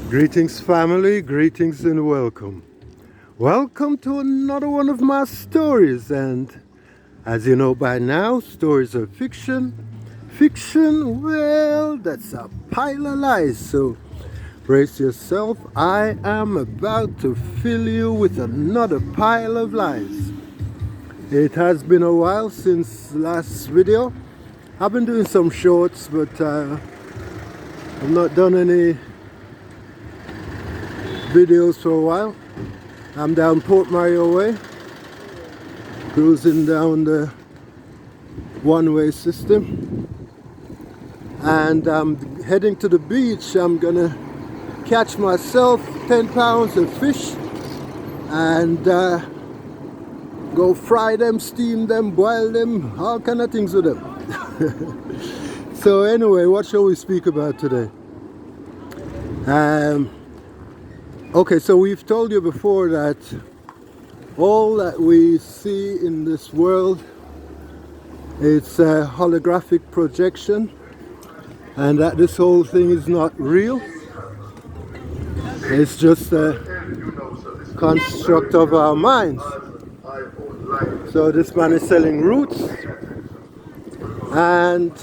Greetings, family, greetings, and welcome. Welcome to another one of my stories. And as you know by now, stories are fiction. Fiction, well, that's a pile of lies. So brace yourself. I am about to fill you with another pile of lies. It has been a while since last video. I've been doing some shorts, but I've not done any videos for a while. I'm down Port Mario Way, cruising down the one-way system, and I'm heading to the beach. I'm gonna catch myself 10 pounds of fish and go fry them, steam them, boil them, all kind of things with them. So anyway, what shall we speak about today? Okay, so we've told you before that all that we see in this world, it's a holographic projection, and that this whole thing is not real. It's just a construct of our minds. So this man is selling roots, and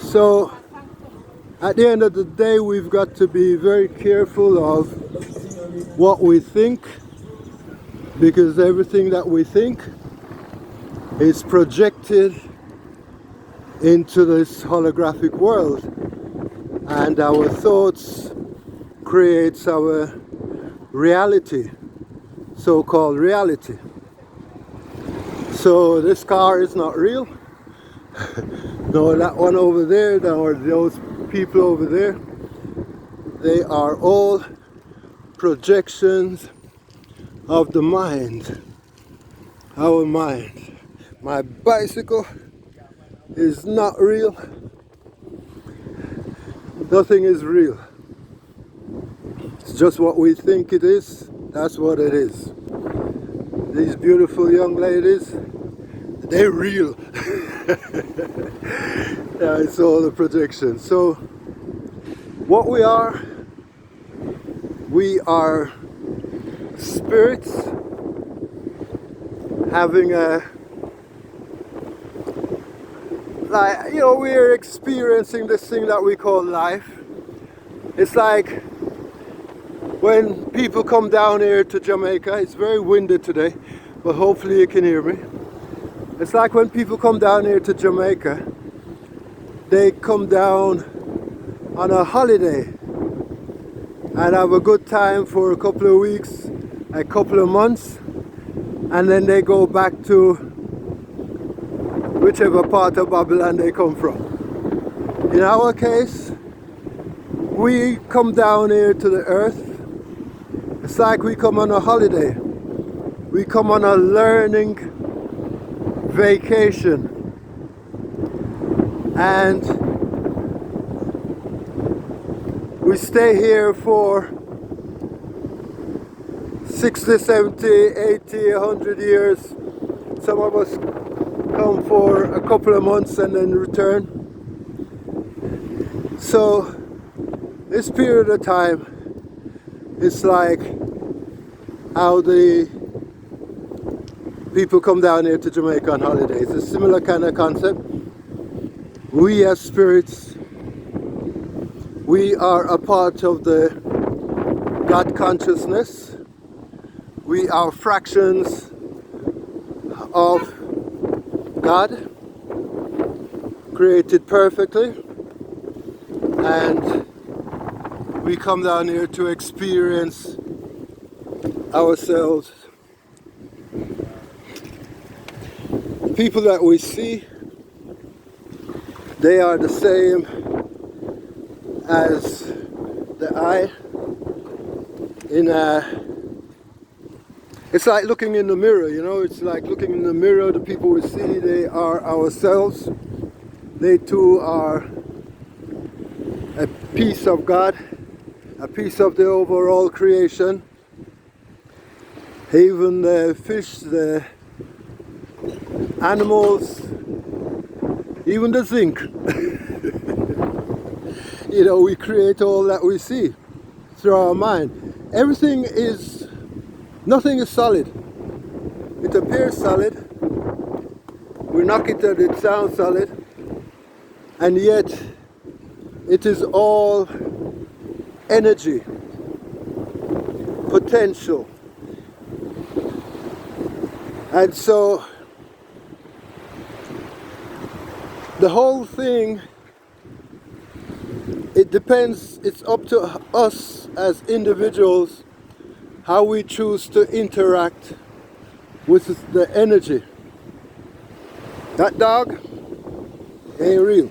so at the end of the day, we've got to be very careful of what we think, because everything that we think is projected into this holographic world, and our thoughts creates our reality, so-called reality. So this car is not real. No, that one over there, or those people over there, they are all projections of the mind, our mind. My bicycle is not real. Nothing is real. It's just what we think it is. That's what it is. These beautiful young ladies, they're real. Yeah, it's all a projection. So what we are spirits having a, like, you know, we're experiencing this thing that we call life. It's like when people come down here to Jamaica. It's very windy today, but hopefully you can hear me. It's like when people come down here to Jamaica, they come down on a holiday and have a good time for a couple of weeks, a couple of months, and then they go back to whichever part of Babylon they come from. In our case, we come down here to the earth. It's like we come on a holiday. We come on a learning vacation, and we stay here for 60, 70, 80, 100 years. Some of us come for a couple of months and then return. So this period of time, it's like how the people come down here to Jamaica on holidays. It's a similar kind of concept. We as spirits, we are a part of the God consciousness. We are fractions of God, created perfectly, and we come down here to experience ourselves. The people that we see, they are the same as the eye. It's like looking in the mirror, you know, it's like looking in the mirror. The people we see, they are ourselves. They too are a piece of God, a piece of the overall creation. Even the fish, the animals, even the zinc. You know, we create all that we see. through our mind. Nothing is solid. It appears solid. We knock it and it sounds solid. And yet, it is all energy, potential. And so, the whole thing, it depends, it's up to us as individuals how we choose to interact with the energy. That dog ain't real.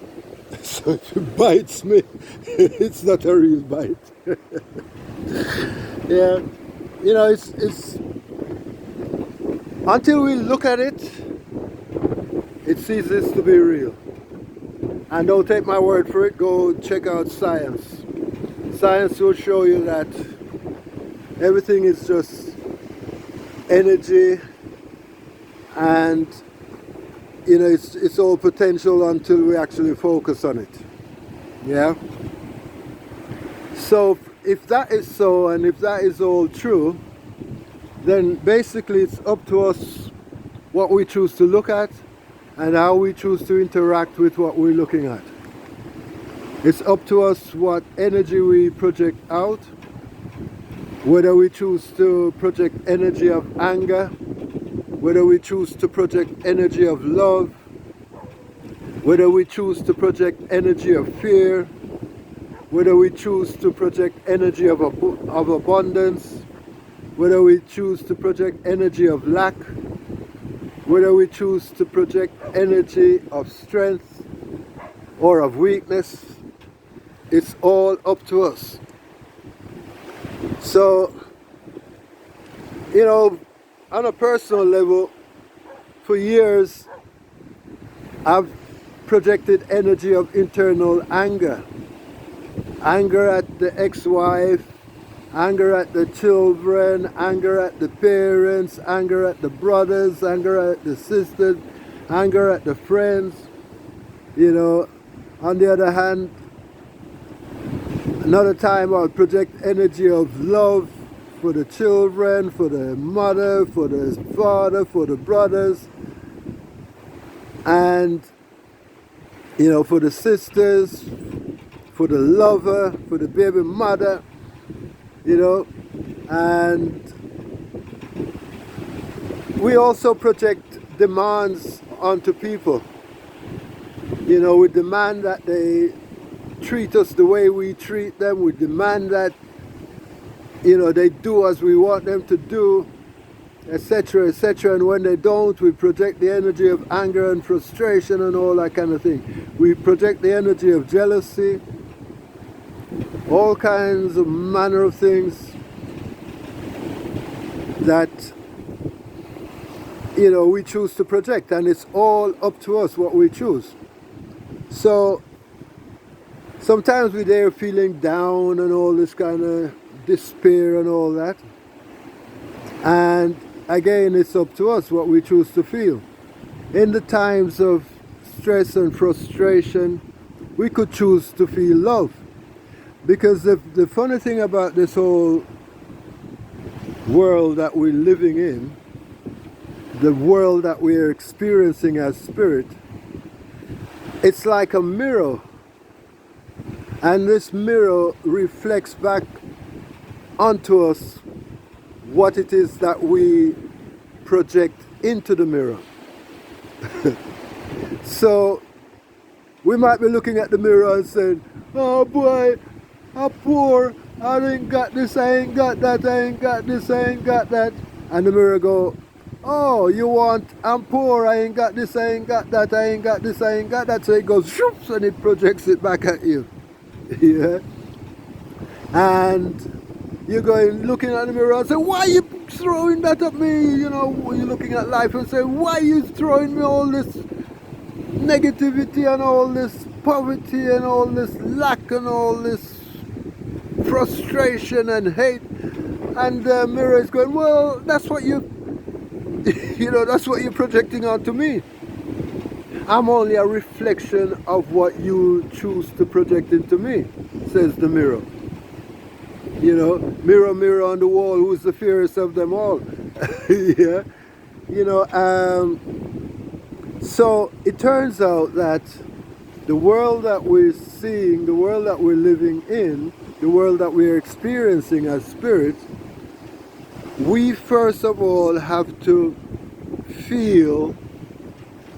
So if it bites me, it's not a real bite. Yeah, you know, it's until we look at it, it ceases to be real. And don't take my word for it, go check out science. Science will show you that everything is just energy, and you know, it's all potential until we actually focus on it. Yeah? So if that is so, and if that is all true, then basically it's up to us what we choose to look at and how we choose to interact with what we're looking at. It's up to us what energy we project out, whether we choose to project energy of anger, whether we choose to project energy of love, whether we choose to project energy of fear, whether we choose to project energy of abundance, whether we choose to project energy of lack, whether we choose to project energy of strength or of weakness. It's all up to us. So, you know, on a personal level, for years, I've projected energy of internal anger. Anger at the ex-wife, anger at the children, anger at the parents, anger at the brothers, anger at the sisters, anger at the friends. You know, on the other hand, another time I'll project energy of love for the children, for the mother, for the father, for the brothers, and you know, for the sisters, for the lover, for the baby mother, you know. And we also project demands onto people. You know, we demand that they treat us the way we treat them. We demand that, you know, they do as we want them to do, etc., etc. And when they don't, we project the energy of anger and frustration and all that kind of thing. We project the energy of jealousy, all kinds of manner of things that, you know, we choose to project, and it's all up to us what we choose. So sometimes we're there feeling down and all this kind of despair and all that. And again, it's up to us what we choose to feel. In the times of stress and frustration, we could choose to feel love. Because the funny thing about this whole world that we're living in, the world that we're experiencing as spirit, it's like a mirror. And this mirror reflects back onto us what it is that we project into the mirror. So we might be looking at the mirror and saying, oh boy, I'm poor, I ain't got this, I ain't got that, I ain't got this, I ain't got that. And the mirror go, oh, you want, I'm poor, I ain't got this, I ain't got that, I ain't got this, I ain't got that. So it goes, shoops, and it projects it back at you. Yeah. And you're going, looking at the mirror and say, why are you throwing that at me? You know, you're looking at life and say, why are you throwing me all this negativity and all this poverty and all this lack and all this frustration and hate? And the mirror is going, well, that's what you know, that's what you're projecting onto me. I'm only a reflection of what you choose to project into me, says the mirror. You know, mirror, mirror on the wall, who's the fairest of them all? Yeah, you know. So it turns out that the world that we're seeing, the world that we're living in, the world that we're experiencing as spirit, we first of all have to feel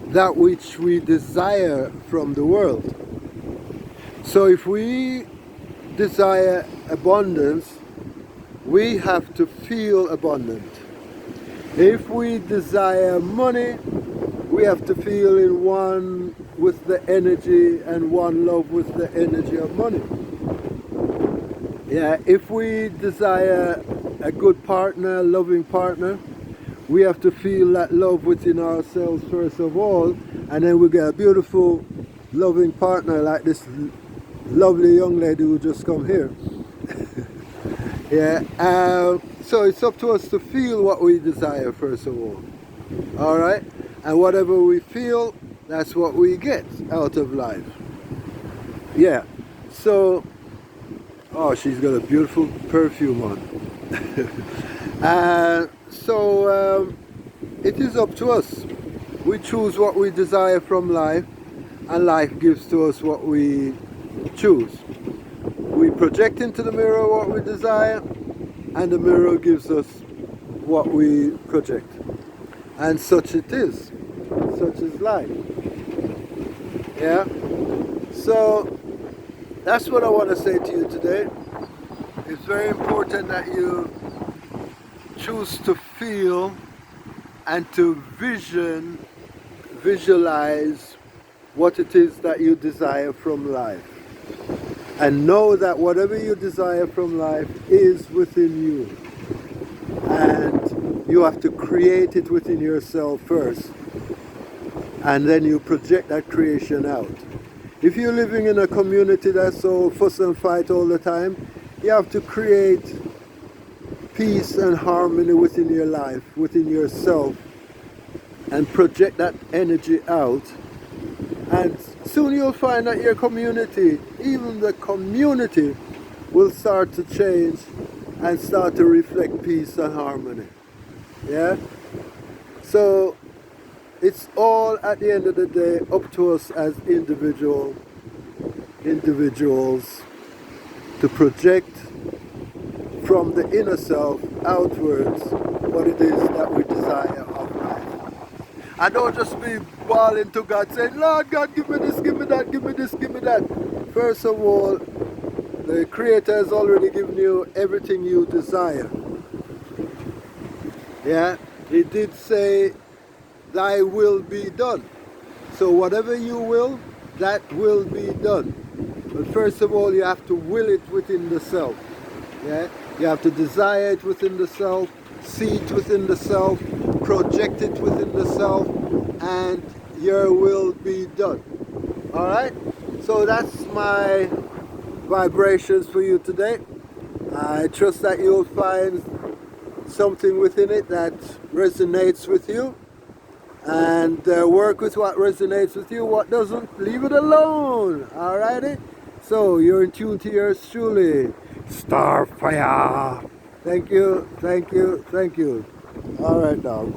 that which we desire from the world. So if we desire abundance, we have to feel abundant. If we desire money, we have to feel in one with the energy and one love with the energy of money. Yeah, if we desire a good partner, a loving partner, we have to feel that love within ourselves first of all, and then we get a beautiful, loving partner like this lovely young lady who just come here. Yeah, so it's up to us to feel what we desire first of all. All right, and whatever we feel, that's what we get out of life. Yeah, so oh, she's got a beautiful perfume on. So it is up to us. We choose what we desire from life, and life gives to us what we choose. We project into the mirror what we desire, and the mirror gives us what we project. And such it is. Such is life. Yeah? So that's what I want to say to you today. It's very important that you choose to feel and to visualize what it is that you desire from life. And know that whatever you desire from life is within you. And you have to create it within yourself first. And then you project that creation out. If you're living in a community that's so fuss and fight all the time, you have to create peace and harmony within your life, within yourself, and project that energy out. And soon you'll find that your community, even the community, will start to change and start to reflect peace and harmony. Yeah? So it's all, at the end of the day, up to us as individuals to project from the inner self outwards what it is that we desire of life. And don't just be bawling to God saying, Lord God, give me this, give me that, give me this, give me that. First of all, the Creator has already given you everything you desire. Yeah? He did say, thy will be done. So whatever you will, that will be done. But first of all, you have to will it within the self. Yeah? You have to desire it within the self, see it within the self, project it within the self, and your will be done. Alright? So that's my vibrations for you today. I trust that you'll find something within it that resonates with you, and work with what resonates with you. What doesn't, leave it alone. Alrighty? So you're in tune to yours truly, Starfire. Thank you, thank you, thank you. Alright, dog.